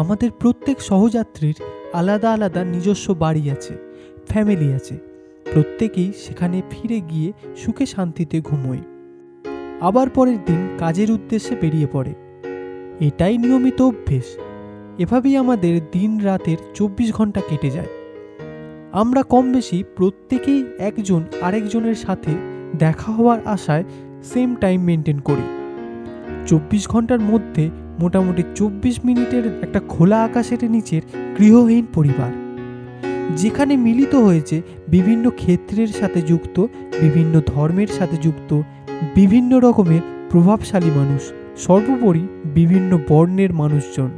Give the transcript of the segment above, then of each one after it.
আমাদের প্রত্যেক সহযাত্রীর আলাদা আলাদা নিজস্ব বাড়ি আছে, ফ্যামিলি আছে। প্রত্যেকেই সেখানে ফিরে গিয়ে সুখে শান্তিতে ঘুমোয়, আবার পরের দিন কাজের উদ্দেশ্যে বেরিয়ে পড়ে। এটাই নিয়মিত অভ্যেস। এভাবেই আমাদের দিন রাতের 24 ঘন্টা কেটে যায়। আমরা কম বেশি প্রত্যেকেই একজন আরেকজনের সাথে দেখা হওয়ার আশায় সেম টাইম মেনটেন করি। 24 ঘন্টার মধ্যে মোটামুটি 24 মিনিটের একটা খোলা আকাশের নিচের গৃহহীন পরিবার, যেখানে মিলিত হয়েছে বিভিন্ন ক্ষেত্রের সাথে যুক্ত, বিভিন্ন ধর্মের সাথে যুক্ত, বিভিন্ন রকমের প্রভাবশালী মানুষ, সর্বোপরি বিভিন্ন বর্ণের মানুষজন,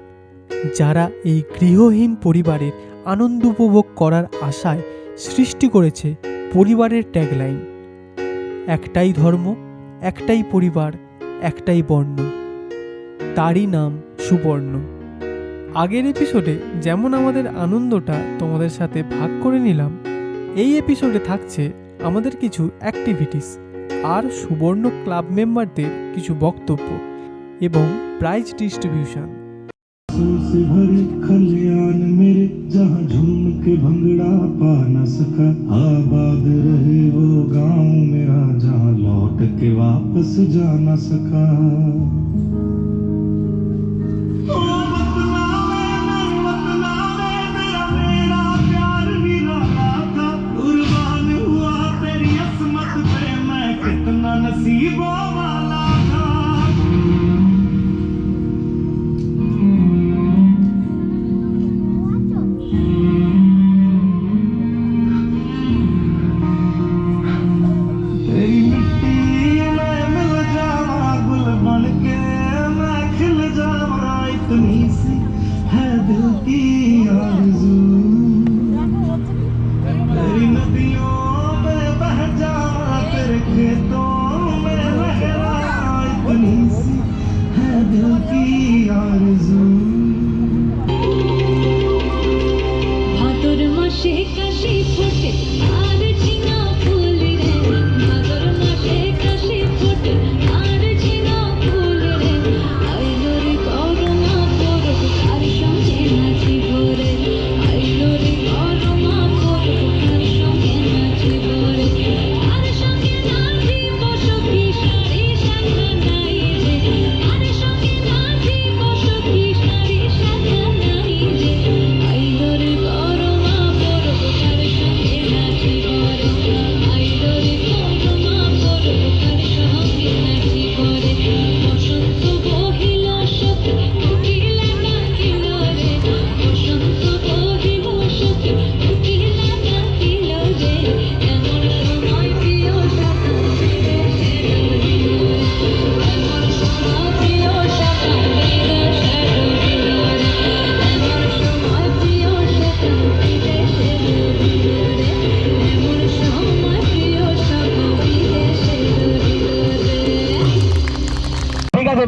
যারা এই গৃহহীন পরিবারের আনন্দ উপভোগ করার আশায় সৃষ্টি করেছে পরিবারের ট্যাগলাইন, একটাই ধর্ম, একটাই পরিবার, একটাই বর্ণ, তারই নাম সুবর্ণ। আগের এপিসোডে যেমন আমাদের আনন্দটা তোমাদের সাথে ভাগ করে নিলাম, এই এপিসোডে থাকছে আমাদের কিছু অ্যাক্টিভিটিস আর সুবর্ণ ক্লাব মেম্বারদের কিছু বক্তব্য এবং প্রাইজ ডিস্ট্রিবিউশন। से भरे खलियान मेरे जहाँ झूम के भंगड़ा पा न सका, आबाद रहे वो गांव मेरा जहाँ लौट के वापस जा न सका।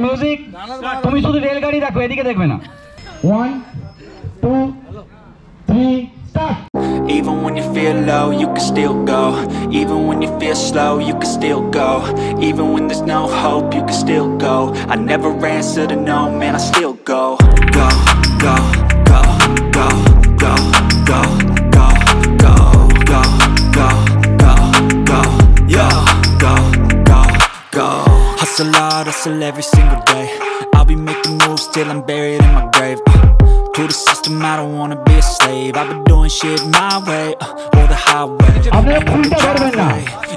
মিউজিক, তুমি শুধু রেলগাড়ি দেখো, এদিকে দেখবে না। 1 2 3 start. Even when you feel low, you can still go. Even when you feel slow, you can still go. Even when there's no hope, you can still go. I never answer to no, man, I still go. Go, go, go, go, go, go, go, go, go, go, go, go, yo, go, go, go. Hustle hard, hustle every single day. I'll be making moves till I'm buried in my grave. To the system, I don't wanna be a slave. I've been doing shit my way, or the highway.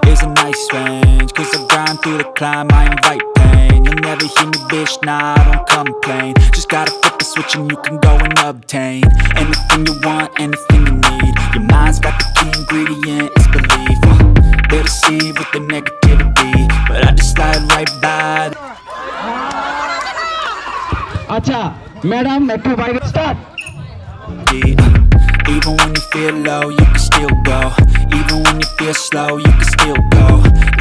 It's a nice range, cause I grind through the climb, I invite pain. You'll never hear me, bitch, nah, I don't complain. Just gotta flip the switch and you can go and obtain anything you want, anything you need. Your mind's got the key ingredient, it's belief. They deceive with the negativity, but I just slide right by. আচ্ছা madam, একটু বাইরে start. Even when you feel low, you can still go. Even when you feel slow, you can still go.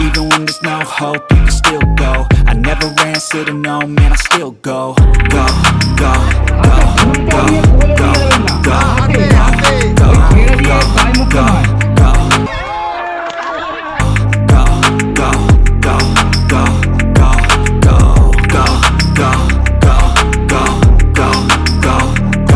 Even when there's no hope, you can still go. I never answer to no, man, I still go. Go, go, go, go, go, go, go, go, go, go. Go,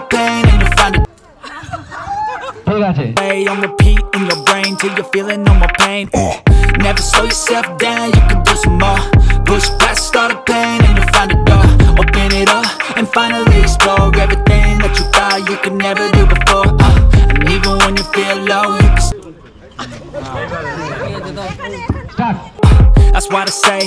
ঠিক আছে Play on repeat in your brain till you're feeling no more pain. Never slow yourself down, you can do some more. Push past all the pain and you'll find a door. Open it up and finally explore everything that you thought you could never do before. And even when you feel low, you can start That's why I say,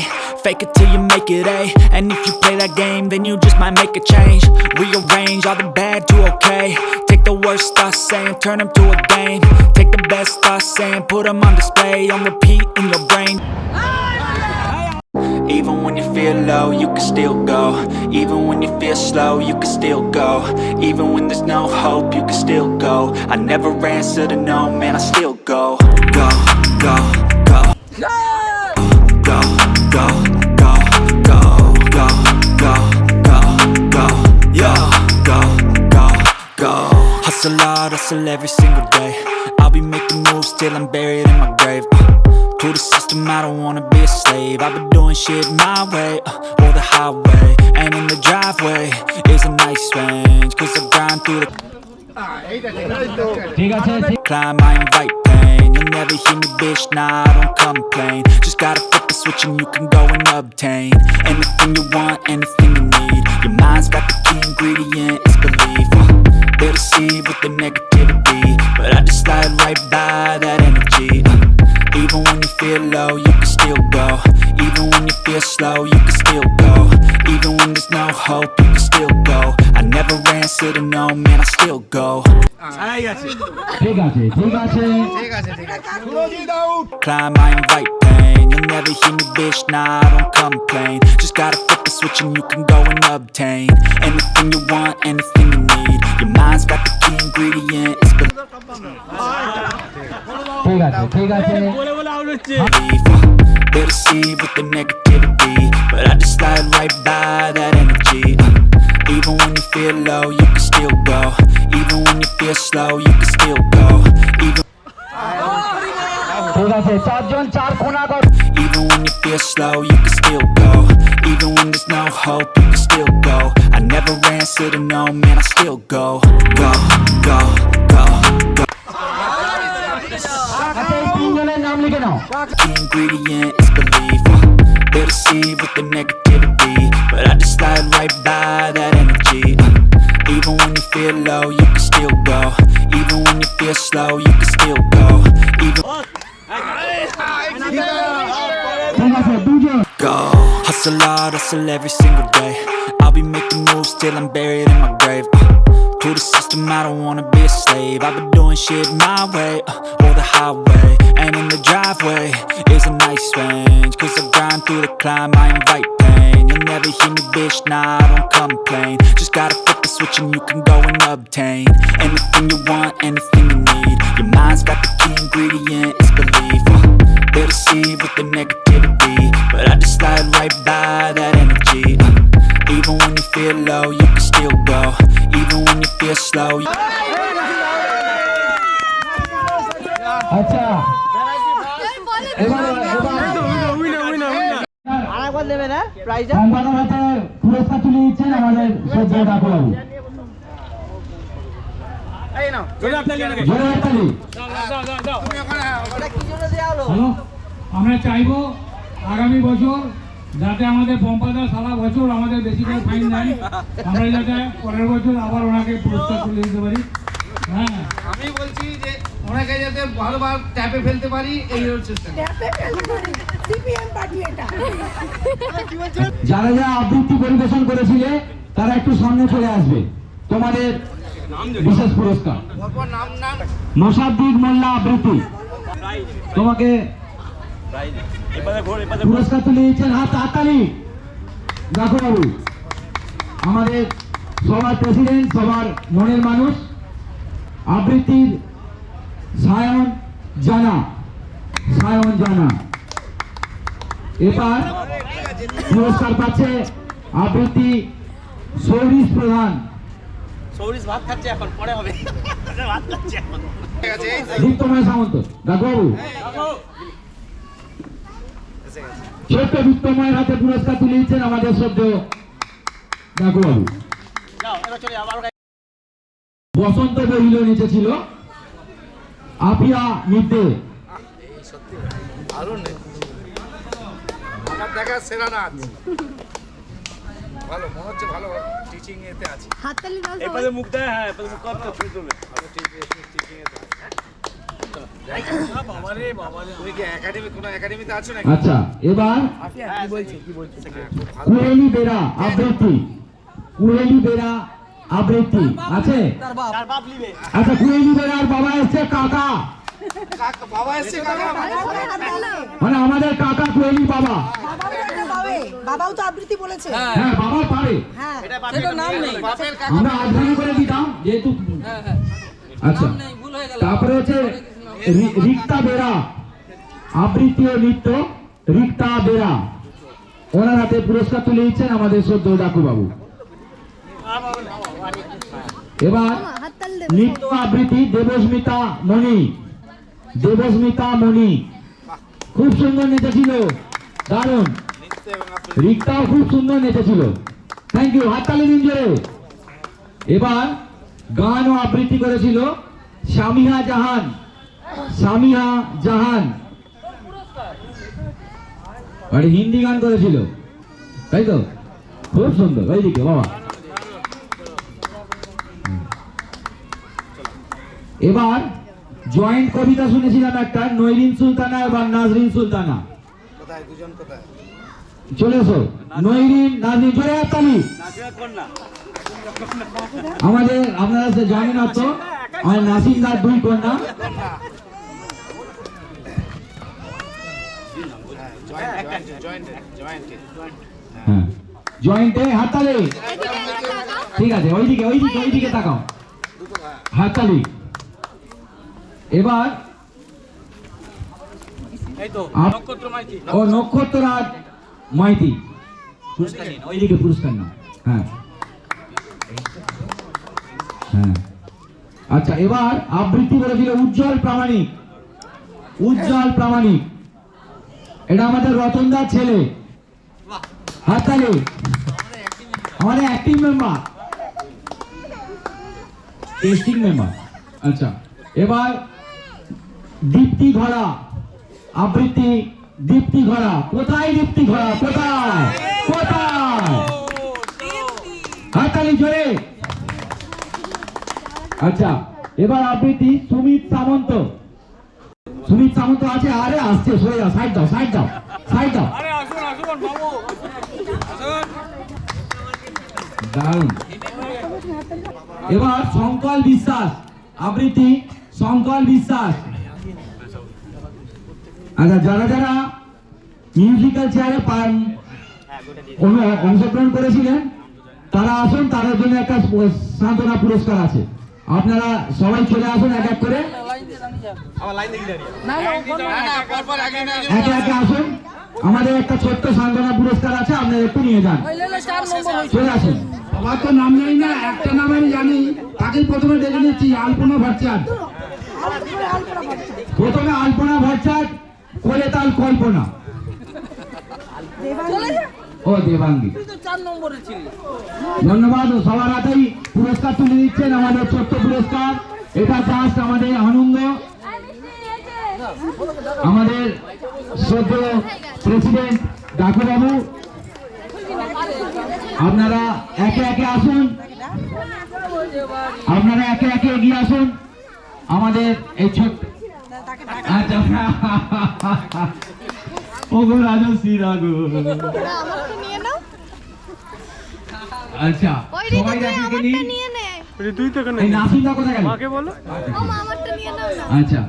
fake it till you make it A. And if you play that game, then you just might make a change. Rearrange all the bad to okay. Take the worst thoughts saying, turn them to a game. Take the best thoughts saying, put them on display, on repeat in your brain. Even when you feel low, you can still go. Even when you feel slow, you can still go. Even when there's no hope, you can still go. I never answer to no, man, I still go. Go, go, go. Go, go, go, go, go, go, go, go, yeah, go, go, go. Hustle hard, hustle every single day. I'll be making moves till I'm buried in my grave. To the system, I don't wanna be a slave. I've been doing shit my way, or the highway. And in the driveway is a nice range, cause I grind through the ঠিক আছে climb, I invite pain. You'll never hear me, bitch, nah, I don't complain. Just gotta flip the switch and you can go and obtain anything you want, anything you need. Your mind's got the key ingredient, it's belief. They'll deceive with the negativity, but I just slide right by that energy. Even when you feel low, you can still go. Even when you feel slow, you can still go. Even when there's no hope, you can still go. I never answer to no, man, I still go. ঠিক আছে Climb, I invite pain. You'll never hear me, bitch, nah, I don't complain. Just gotta flip the switch and you can go and obtain anything you want, anything you need. Your mind's got the key ingredient, it's belief. ঠিক আছে They'll deceive with the negativity, but I just slide right by that energy. Even when you feel low, you can still go. Even when you feel slow, you can still go. Even ঠিক আছে চারজন চার কোণা কর Even when you feel slow, you can still go. Even when there's no hope, you can still go. I never answer to no, man, I still go. Go, go, go, go. আচ্ছা এই তিনজনের নাম লিখে নাও Key ingredient is belief. They'll deceive with the negativity, but I just slide right by that energy. Even when you feel low, you can still go. Even when you feel slow, you can still go. Even ঠিক আছে দুজন go. Hustle hard, hustle every single day. I'll be making moves till I'm buried in my grave. To the system, I don't wanna be a slave. I've been doing shit my way, or the highway. And in the driveway is a nice range, cause I grind through the climb, I invite pain. You'll never hear me, bitch, nah, I don't complain. Just gotta flip the switch and you can go and obtain anything you want, anything you need. Your mind's got the key ingredient, it's belief. They'll deceive with the negativity, but I just slide right by that energy. Even when you feel low, you can still go. Even when you feel slow, আচ্ছা সম্পাদক হাতে পুরস্কার তুলে দিচ্ছেন আমাদের সহ্য ডাকুবাবু hello আমরা চাইবো আগামী বছর যাতে আমাদের পম্পাদা সারা বছর আমাদের বেশি করে ফাইন দেয় আমরা যাতে পরের বছর আবার ওনাকে পুরস্কার তুলে দিতে পারি হ্যাঁ আমি বলছি যে ওনাকে যাতে ভালোভাবে ট্যাপে ফেলতে পারি এই হচ্ছে যারা যারা আবৃত্তি পরিবেশন করেছিলে তারা একটু সামনে চলে আসবে তোমাদের বিশেষ পুরস্কার নাম নাম মোসাদ্দিক মোল্লা আবৃত্তি তোমাকে পুরস্কার তুলে দিচ্ছেন হাততালি রাখো বাবু আমাদের সবার প্রেসিডেন্ট সবার মনের মানুষ আবৃত্তির সায়ন জানা এবার পুরস্কার পাচ্ছে আবৃত্তি সৌরিশ প্রধান দীপ্তময় সামন্ত ডাকবাবু ছোট্ট দীপ্তময়ের হাতে পুরস্কার তুলে দিচ্ছেন আমাদের শ্রদ্ধেয় ডাকবাবু বসন্ত বহিল নেচেছিল আপিয়া মিদ্দে। দারুণ আমার দেখা সেরা নাচ ভালো মনে হচ্ছে ভালো টিচিং এতে আছে হাততালি দাও এই পাশে মুখ দেয়, হ্যাঁ, এই পাশে মুখ করতে ছুঁয়ে তুলবে। ভালো টিচিং এতে তুমি কি একাডেমি কোনো একাডেমিতে আছো নাকি আচ্ছা, এবার কি বলছে কুহেলি বেড়া আবৃত্তি। কুহেলি বেড়া আবৃত্তি আছে। আচ্ছা, কুহেলি বেড়ার বাবা এসছে, কাকা, বাবা এসে কাকা মানে আমাদের কাকা কুহেলি বাবা। বাবাও তো আবৃত্তি বলেছে। হ্যাঁ, বাবা পারে। হ্যাঁ, সেটা নাম নেই। বাপের কাকা আমরা আগ্রহী করে দিতাম যেহেতু। আচ্ছা, তারপরে হচ্ছে রিক্তা বেরা আবৃত্তি ও নৃত্য। রিক্তা বেরা ওনার হাতে পুরস্কার তুলে দিচ্ছেন আমাদের শ্রদ্ধেয় ডাকু বাবু। এবার হাততালি দে। নৃত্য আবৃত্তি দেবস্মিতা মণি। দেবস্মিতা মণি খুব সুন্দর নেচেছিল, দারুণ। রিক্তাও খুব সুন্দর নেচেছিল, থ্যাংক ইউ, হাততালি দিন জোরে। এবার গান ও আবৃত্তি করেছিল সামিহা জাহান। সামিহা জাহান আরে হিন্দি গান করেছিল, তাই তো? খুব সুন্দর, ওইদিকে বাবা। এবার জয়েন্ট কবিতা শুনেছিলাম একটা, নইরিন সুলতানা এবং নাজরিন সুলতানা। কোথায় দুজন কোথায় চলে এসো, নইরিন নাজরিন, জোরে হাততালি। আমাদের আপনারা জানেন না তো, আমার নাসিম দার দুই কন্যা। হ্যাঁ, জয়েন্টে হাততালি। ঠিক আছে, ওইদিকে ওইদিকে ওইদিকে তাকাও, হাততালি। এবার ও নক্ষত্ররাজ মাইতি, পুরস্কার নিন, ওইদিকে পুরস্কার না। হ্যাঁ হ্যাঁ, আচ্ছা, এবার আবৃত্তি করেছিল উজ্জ্বল প্রামাণিক। উজ্জ্বল প্রামাণিক, এটা আমাদের রতনদার ছেলে, হাততালি। আমাদের অ্যাক্টিভ মেম্বার, টেস্টিং মেম্বার। আচ্ছা, এবার দীপ্তি ঘোড়া আবৃত্তি। দীপ্তি ঘোড়া কোথায়? দীপ্তি ঘোড়া কোথায়? কোথায়? হাততালি জোরে। আচ্ছা, এবার আবৃত্তি সুমিত সামন্ত। সুমিত সামন্ত আছে, আরে আসছে, সরে যাও, সাইড দাও, সাইড দাও, সাইড দাও। আরে আসুন আসুন বাবু, আসুন। দারুণ। এবার শঙ্কর বিশ্বাস আবৃত্তি। শঙ্কর বিশ্বাস। আচ্ছা, যারা যারা মিউজিক্যাল চেয়ারে অংশগ্রহণ করেছিলেন তারা আসুন, তাদের জন্য একটা সান্ত্বনা পুরস্কার আছে। আপনারা সবাই চলে আসুন এক এক করে, একে একে আসুন। আমাদের একটা ছোট্ট সান্ত্বনা পুরস্কার আছে, আপনারা একটু নিয়ে যান, চলে আসুন। আমার তো নাম জানি না, একটা নাম আমি জানি, তাকে প্রথমে ডেকে নিচ্ছি, আলপনা ভট্টাচার্য। প্রথমে আলপনা ভট্টাচার্য, কোলে তাল কল্পনা। ও দেবাঙ্গী, ধন্যবাদ। সবার হাতেই পুরস্কার তুলে দিচ্ছেন, আমাদের ছোট্ট পুরস্কার। এটা জাস্ট আমাদের আনন্দ। আমাদের শ্রদ্ধেয় প্রেসিডেন্ট ডাকুবাবু, আপনারা একে একে আসুন, আপনারা একে একে এগিয়ে আসুন। আমাদের এই ছোট্ট, আচ্ছা, ওগো রাজশ্রী রাগো, আচ্ছা, সবাই একে নিয়ে। এই নাসিমদা কোথায় গেল? মাকে বলো। আচ্ছা,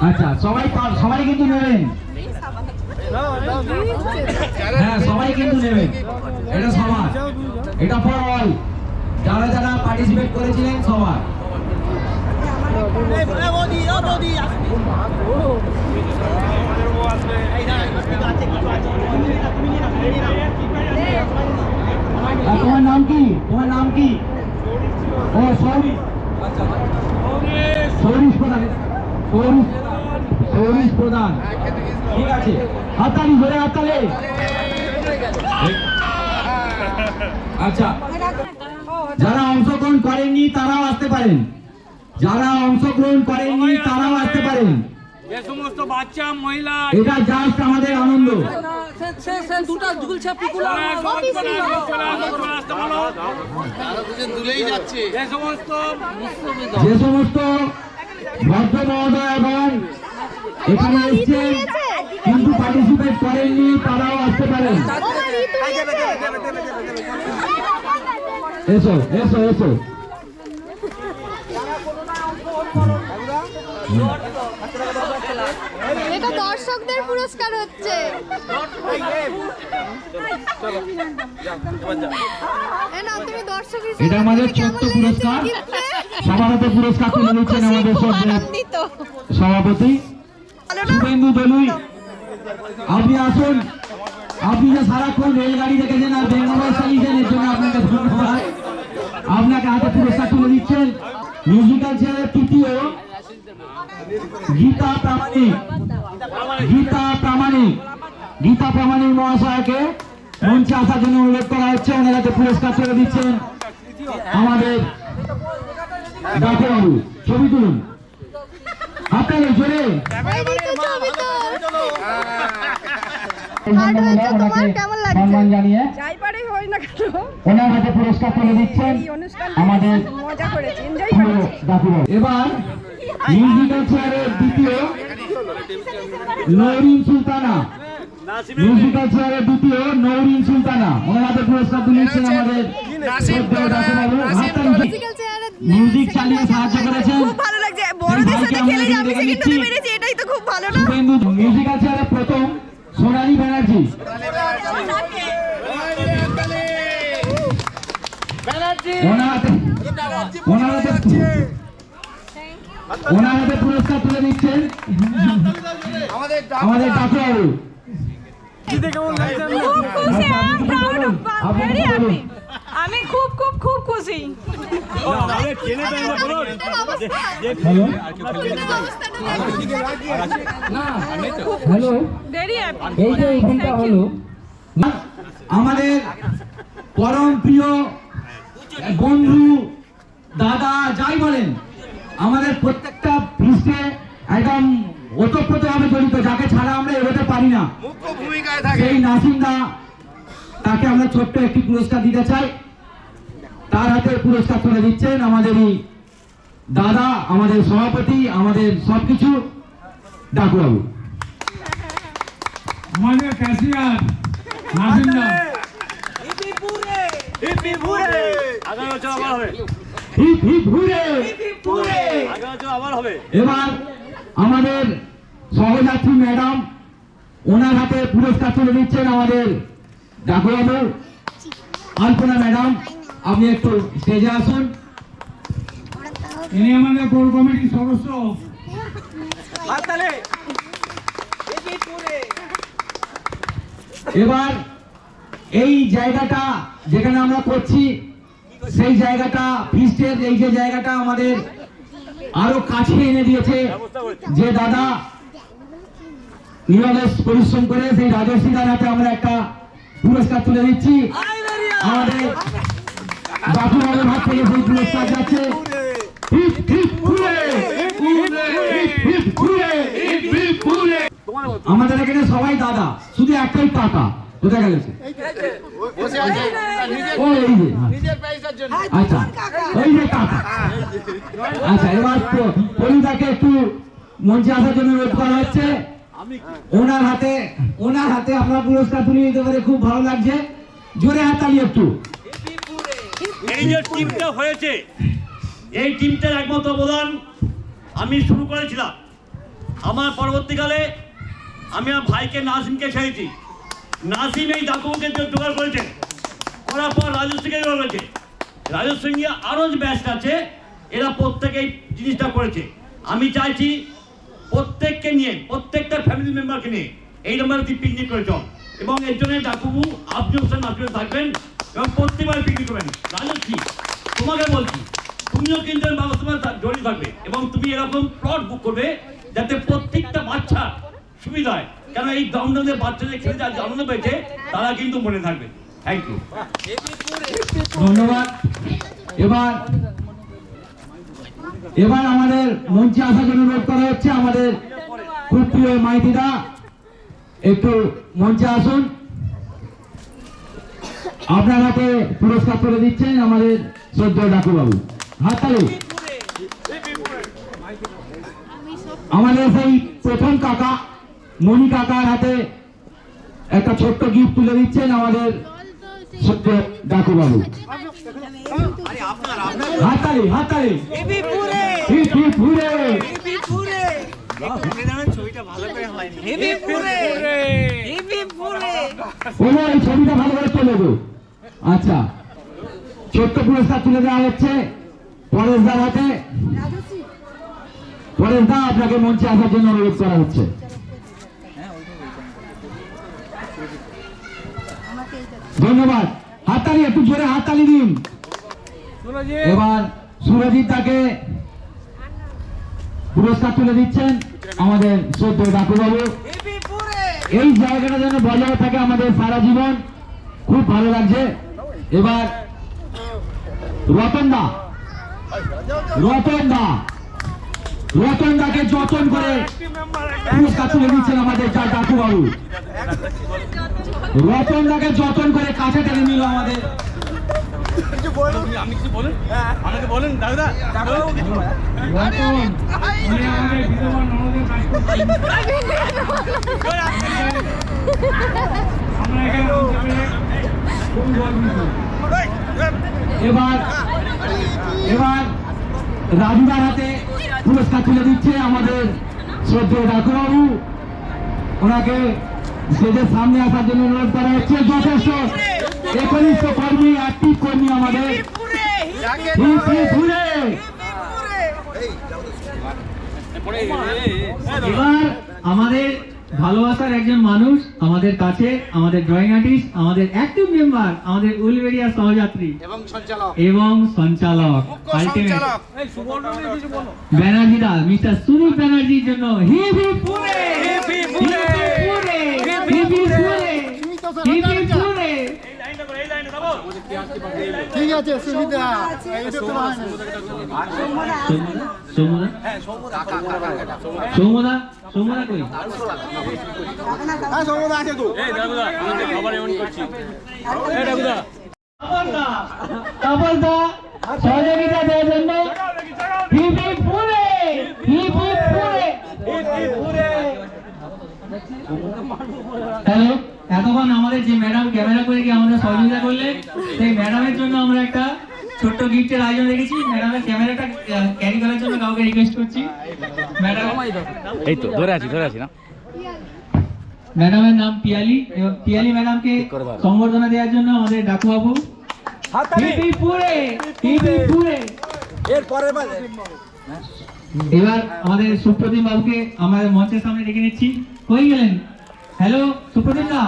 আচ্ছা, সবাই কিন্তু নেবেন, হ্যাঁ, সবাই কিন্তু নেবেন। এটা সবার, এটা ফর অল, যারা যারা পার্টিসিপেট করেছিলেন সবার। তোমার নাম কি? তোমার নাম কি? ও সৌরিশ। আচ্ছা, সৌরিশ প্রধান। সৌরিশ প্রধান। ঠিক আছে, হাততালি, জোরে হাততালি। আচ্ছা, যারা অংশগ্রহণ করেননি তারাও আসতে পারেন, যারা অংশগ্রহণ করেননি তারাও আসতে পারেন। যে সমস্ত বাচ্চা মহিলা এটা জাস্ট আমাদের আনন্দ। দুটা ঝুলছে পিকুলা যে সমস্ত ভদ্র মহোদয় এবং এখানে এসছেন কিন্তু পার্টিসিপেট করেননি তারাও আসতে পারেন। এসো এসো এসো। এটা দর্শকদের পুরস্কার হচ্ছে। তুমি দর্শক হিসেবে এটা আমাদের ছোট্ট পুরস্কার। সভাপতি পুরস্কার তুলে নিচ্ছেন আমাদের সভাপতি শুভেন্দু দলুই। আপনি আসুন, আপনি যে সারাক্ষণ রেলগাড়ি দেখেছেন আর বেঙ্গল চালিয়েছেন এর জন্য আপনাকে ধন্যবাদ। আপনাকে হাতে পুরস্কার তুলে দিচ্ছেন মিউজিক্যাল চেয়ারের তৃতীয় গীতা প্রামাণিক। গীতা প্রামাণিক মহাশয়কে মঞ্চে আসার জন্য অনুরোধ করা হচ্ছে। ওনার হাতে পুরস্কার তুলে দিচ্ছেন আমাদের ডাক্তারবাবু। ছবি তুলুন আপনাকে জোরে। সম্মান জানিয়ে ওনার হাতে পুরস্কার তুলে দিচ্ছেন আমাদের ডাক্তারবাবু। এবার মিউজিক্যাল চেয়ারের দ্বিতীয় নওরিন সুলতানা, মিউজিক্যাল চেয়ারের দ্বিতীয় নওরিন সুলতানা, ওনার হাতে পুরস্কার তুলে দিচ্ছেন আমাদের মিউজিক চালিয়ে সাহায্য করেছেন। খুব ভালো লাগছে, বড়দের সাথে খেলে যে আমি সেকেন্ড হতে পেরেছি, এটাই তো খুব ভালো না? মিউজিক্যাল চেয়ারের প্রথম সোনালী ব্যানার্জি, ওনার হাতে পুরস্কার তুলে দিচ্ছেন আমাদের ডাক্তারবাবু। আমি খুব খুব খুব খুশি। হ্যালো, এই যে ইভেন্টটা হলো আমাদের পরম প্রিয় বন্ধু দাদা যাই বলেন, আমাদের প্রত্যেকটা পৃষ্ঠে একদম ওতপ্রোতভাবে জড়িত, যাকে ছাড়া আমরা এগোতে পারি না, সেই নাসিম দা, তাকে আমরা ছোট্ট একটি পুরস্কার দিতে চাই। তার হাতে পুরস্কার তুলে দিচ্ছেন আমাদেরই দাদা, আমাদের সভাপতি, আমাদের সবকিছু ডাকুবাবু। আমাদের ক্যাশিয়ার নাসিমদা। এবার আমাদের সহযাত্রী ম্যাডাম, ওনার হাতে পুরস্কার তুলে দিচ্ছেন আমাদের ডাকুবাবু। আলপনা ম্যাডাম, আপনি একটু স্টেজে আসুন। ইনি আমাদের কোর কমিটির সদস্য। এবার এই জায়গাটা যেখানে আমরা করছি, সেই জায়গাটা ফিস্টের এই যে জায়গাটা আমাদের আরো কাছে এনে দিয়েছে যে দাদা নিরলস পরিশ্রম করে, সেই রাজশ্রী দার হাতে আমরা একটা পুরস্কার তুলে দিচ্ছি। আমাদের ডাকুবাবুর হাত থেকে সেই পুরস্কার যাচ্ছে। আমাদের এখানে সবাই দাদা, শুধু একটাই টাকা কোথায় গেছে। আচ্ছা, ওই যে টাকা। আচ্ছা, এবার পরিদাকে একটু মঞ্চে আসার জন্য অনুরোধ করা হচ্ছে। ওনার হাতে আপনার পুরস্কার তুলে দিতে পারে, খুব ভালো লাগছে। জোরে হাততালি একটু। এই যে টিমটা হয়েছে, এই টিমটার একমাত্র অবদান আমি শুরু করেছিলাম। আমার পরবর্তীকালে আমি আমার ভাইকে নাসিমকে ছেড়েছি। নাসিম এই ডাকুকে জোগাড় করেছে, করার পর রাজশ্রীকে জোগাড় করেছে। রাজশ্রী নিয়ে আরও যে ব্যাচ আছে, এরা প্রত্যেকে এই জিনিসটা করেছে। আমি চাইছি প্রত্যেককে নিয়ে, প্রত্যেকটা ফ্যামিলি মেম্বারকে নিয়ে এই নম্বরে পিকনিক করে চল, এবং এর জন্য ডাকুবু আপনিও নাচতে থাকবেন এবং প্রত্যেকবার পিকনিক করবেন। রাজশ্রী, তোমাকে বলছি, তুমিও কিন্তু ব্যবস্থা জড়িয়ে থাকবে এবং তুমি এরকম প্লট বুক করবে যাতে প্রত্যেকটা বাচ্চা সুবিধা হয়। কেন এই দমদমে বাচ্চাদের খেলে যারা আনন্দ পেয়েছে তারা কিন্তু মনে থাকবে। থ্যাংক ইউ, ধন্যবাদ। এবার আমাদের মঞ্চে আসার জন্য অনুরোধ করা হচ্ছে আমাদের খুব প্রিয় মাইতিদা, একটু মঞ্চে আসুন। আপনার হাতে পুরস্কার তুলে দিচ্ছেন আমাদের শ্রদ্ধেয় ডাকুবাবু। হাততালি। আমাদের সেই প্রথম কাকা মণি কাকার হাতে একটা ছোট্ট গিফট তুলে দিচ্ছেন আমাদের শ্রদ্ধেয় ডাকুবাবু। হাততালি, হাততালি। এই ছবিটা ভালো করে তুলে দেবো। আচ্ছা, ছোট্ট পুরস্কার তুলে দেওয়া হচ্ছে পরেশদার হাতে। পরেশদা, আপনাকে মঞ্চে আসার জন্য অনুরোধ করা হচ্ছে। ধন্যবাদ। হাততালি, একটু জোরে হাততালি দিন। এবার সুরজিৎ দাকে পুরস্কার তুলে দিচ্ছেন আমাদের শ্রদ্ধেয় ডাকুবাবু। এই জায়গাটা যেন বজায় থাকে আমাদের সারা জীবন, খুব ভালো লাগছে। এবার রতন দাকে যতন করে পুরস্কার তুলে দিচ্ছেন আমাদের ডাকুবাবু। রতন দাকে যতন করে কাছে টেনে নিল আমাদের। এবার রাজুদার হাতে পুরস্কার তুলে দিচ্ছে আমাদের শ্রদ্ধেয় ডাকুবাবু। ওনাকে স্টেজের সামনে আসার জন্য অনুরোধ করা হচ্ছে। যথেষ্ট একনিষ্ঠ কর্মী, অ্যাক্টিভ কর্মী আমাদের। এবার আমাদের ভালোবাসার একজন মানুষ আমাদের কাছে, আমাদের ড্রয়িং আর্টিস্ট, আমাদের অ্যাক্টিভ মেম্বার, আমাদের উলবেড়িয়া সহযাত্রী এবং সঞ্চালক আলটিমেট ব্যানার্জিদা মিস্টার সুনীল ব্যানার্জির জন্য হিপ হিপ পুরে, হিপ হিপ পুরে, হিপ হিপ পুরে, হিপ হিপ পুরে। ঠিক আছে, সুবিধা সৌমদা কই? সহযোগিতা দেওয়ার জন্য হিপ হিপ পুরে, হিপ হিপ পুরে। হ্যালো, এতক্ষণ আমাদের যে ম্যাডাম ক্যামেরা করে গিয়ে আমাদের সহযোগিতা করলেন, সেই ম্যাডামের জন্য আমরা একটা ছোট্ট গিফটের আয়োজন রেখেছি। ম্যাডামের ক্যামেরাটা ক্যারি করার জন্য কাউকে রিকোয়েস্ট করছি। ম্যাডাম, এই তো ধরে আছি না। ম্যাডামের নাম পিয়ালি, এবং পিয়ালি ম্যাডামকে সংবর্ধনা দেওয়ার জন্য আমাদের ডাকুবাবু। এবার আমাদের সুপ্রতিম বাবুকে আমাদের মঞ্চের সামনে ডেকে নিচ্ছি। কই গেলেন? হ্যালো সুপ্রতিম দা,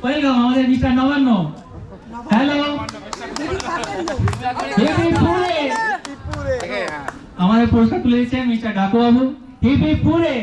ওয়েলকাম আমাদের মিস্টার নবান্ন। হ্যালো, আমাদের পুরস্কার তুলে দিচ্ছেন মিস্টার ডাকুবাবু। হিপ হিপ পুরে।